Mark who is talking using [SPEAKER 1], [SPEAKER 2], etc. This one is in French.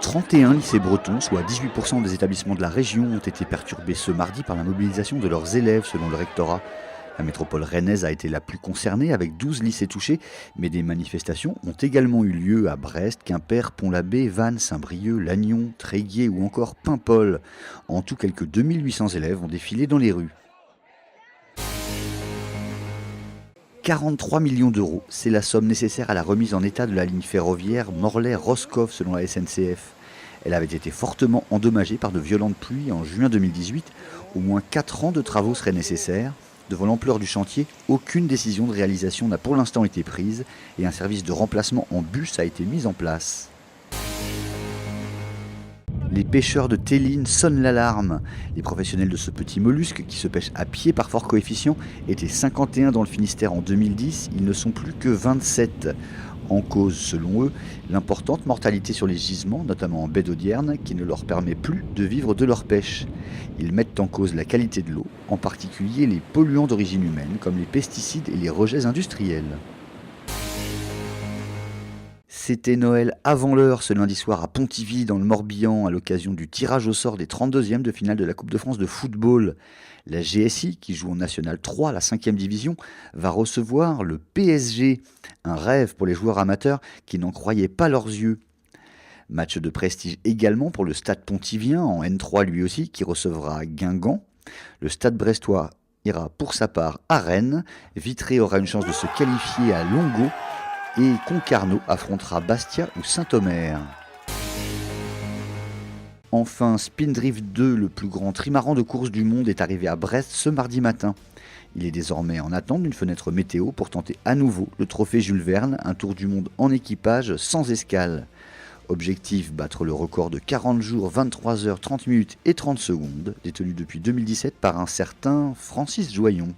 [SPEAKER 1] 31 lycées bretons, soit 18% des établissements de la région, ont été perturbés ce mardi par la mobilisation de leurs élèves, selon le rectorat. La métropole rennaise a été la plus concernée, avec 12 lycées touchés, mais des manifestations ont également eu lieu à Brest, Quimper, Pont-l'Abbé, Vannes, Saint-Brieuc, Lannion, Tréguier ou encore Paimpol. En tout, quelques 2800 élèves ont défilé dans les rues. 43 millions d'euros, c'est la somme nécessaire à la remise en état de la ligne ferroviaire Morlaix-Roscoff selon la SNCF. Elle avait été fortement endommagée par de violentes pluies en juin 2018. Au moins 4 ans de travaux seraient nécessaires. Devant l'ampleur du chantier, aucune décision de réalisation n'a pour l'instant été prise et un service de remplacement en bus a été mis en place. Les pêcheurs de Téline sonnent l'alarme. Les professionnels de ce petit mollusque, qui se pêche à pied par fort coefficient, étaient 51 dans le Finistère en 2010, ils ne sont plus que 27. En cause, selon eux, l'importante mortalité sur les gisements, notamment en baie d'Audierne, qui ne leur permet plus de vivre de leur pêche. Ils mettent en cause la qualité de l'eau, en particulier les polluants d'origine humaine, comme les pesticides et les rejets industriels. C'était Noël avant l'heure ce lundi soir à Pontivy dans le Morbihan à l'occasion du tirage au sort des 32e de finale de la Coupe de France de football. La GSI, qui joue en National 3, la 5e division, va recevoir le PSG, un rêve pour les joueurs amateurs qui n'en croyaient pas leurs yeux. Match de prestige également pour le Stade Pontivien en N3 lui aussi, qui recevra Guingamp. Le Stade brestois ira pour sa part à Rennes. Vitré aura une chance de se qualifier à Longo. Et Concarneau affrontera Bastia ou Saint-Omer. Enfin, Spindrift 2, le plus grand trimaran de course du monde, est arrivé à Brest ce mardi matin. Il est désormais en attente d'une fenêtre météo pour tenter à nouveau le trophée Jules Verne, un tour du monde en équipage sans escale. Objectif, battre le record de 40 jours, 23 heures, 30 minutes et 30 secondes, détenu depuis 2017 par un certain Francis Joyon.